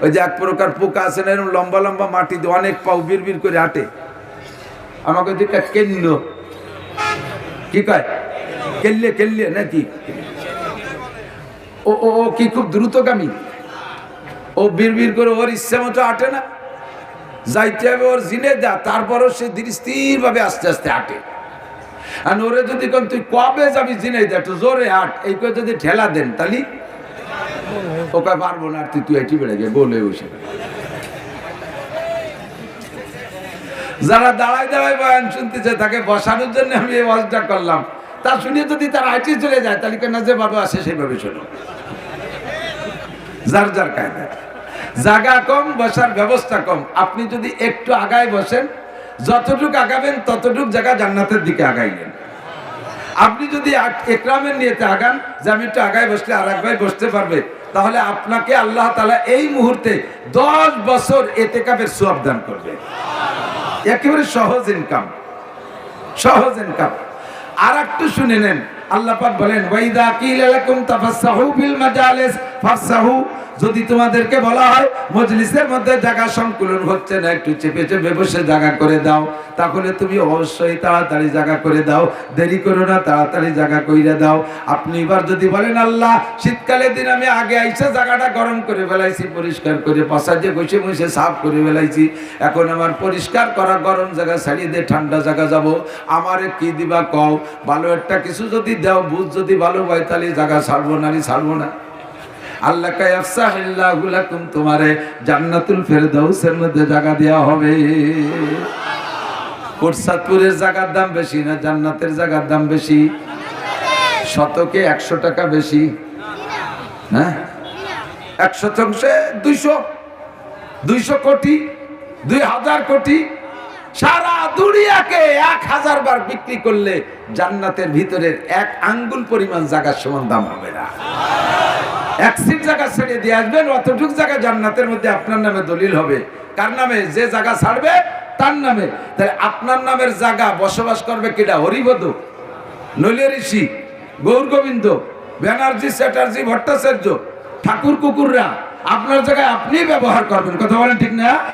ওই যে এক প্রকার পোকা আছে না, এরকম লম্বা লম্বা মাটি দিয়ে অনেক পাও বিড় করে হাঁটে। আমাকে দিকে কেল্ল কি কয়, কেল্লে কেল্লে নাকি? ও ও কি খুব দ্রুতগামী? ও বিড় করে ওর ইচ্ছা মতো হাঁটে না, যাইতে হবে ওর জিনে যা, তারপরও সে ধীর স্থির ভাবে আস্তে আস্তে হাঁটে। আর ওরে যদি কোন তুই কবে যাবি জিনে যা, একটু জোরে হাঁট, এই করে যদি ঠেলা দেন তাহলে ওকে পারবো না, তুই এটি বেড়ে গে বলে বসে। যারা দাঁড়ায় দাঁড়ায় বয়ান শুনতেছে তাকে বসানোর জন্য আমি এই ওয়াজটা করলাম। তা শুনে যদি তার আইটি চলে যায় তাহলে কেন যেভাবে আসে সেভাবে শোনো, যার যার কায়দা। জায়গা কম, বসার ব্যবস্থা কম। আপনি যদি একটু আগায় বসেন, যতটুকু আগাবেন ততটুকু জায়গা জান্নাতের দিকে আগাইলেন। আপনি যদি একরামের নিয়েতে আগান যে আমি একটু আগায় বসলে আর এক ভাই বসতে পারবে, তাহলে আপনাকে আল্লাহ তাআলা এই মুহূর্তে 10 বছর এতেকাফের সওয়াব দান করবে। একেবারে সহজ ইনকাম, সহজ ইনকাম। আর একটু শুনে নেন, আল্লাহ পাক বলেন ওয়াইদা কিলা লাকুম তাফাসসাহু ফিল মাজালিস ফাফসাহু, যদি তোমাদেরকে বলা হয় মজলিসের মধ্যে জায়গা সংকুলন হচ্ছে না, একটু চেপে চেপে বসে জায়গা করে দাও, তাহলে তুমি অবশ্যই তাড়াতাড়ি জায়গা করে দাও, দেরি করো না, তাড়াতাড়ি জায়গা কইরা দাও। আপনি এবার যদি বলেন আল্লাহ শীতকালের দিন আমি আগে আইসা জায়গাটা গরম করে ফেলাইছি, পরিষ্কার করে পাশাতে বসে বসে সাফ করে ফেলাইছি, এখন আমার পরিষ্কার করা গরম জায়গা ছাড়িয়ে দিয়ে ঠান্ডা জায়গা যাব, আমারে কি দিবা কও, ভালো একটা কিছু যদি দাও, বুঝ যদি ভালো হয় তাহলে জায়গা ছাড়বো না, ছাড়বো না। আল্লাহ কায়াফসাহিল্লাহু লাকুম, তোমারে জান্নাতুল ফেরদাউসের মধ্যে জায়গা দেওয়া হবে। কোটসাদপুরের জায়গার দাম বেশি না জান্নাতের জায়গার দাম বেশি? শতকে 100 টাকা বেশি, হ্যাঁ 1 শতাংশে 200 কোটি, 2000 কোটি। সারা দুনিয়াকে 1000 বার বিক্রি করলে জান্নাতের ভিতরের 1 আঙ্গুল পরিমাণ জায়গার সমান দাম হবে না। 1 সিট জায়গা ছেড়ে দিয়ে আসবেন, অতটুক জায়গা জান্নাতের মধ্যে আপনার নামে দলিল হবে। কার নামে? যে জায়গা ছাড়বে তার নামে। তাহলে আপনার নামের জায়গা বসবাস করবে কিনা? হরিবধূ, নইলে ঋষি, গৌর গোবিন্দ, ব্যানার্জি, চ্যাটার্জি, ভট্টাচার্য, ঠাকুর কুকুররা আপনার জায়গায় আপনি ব্যবহার করবেন। কথা বলেন ঠিক না?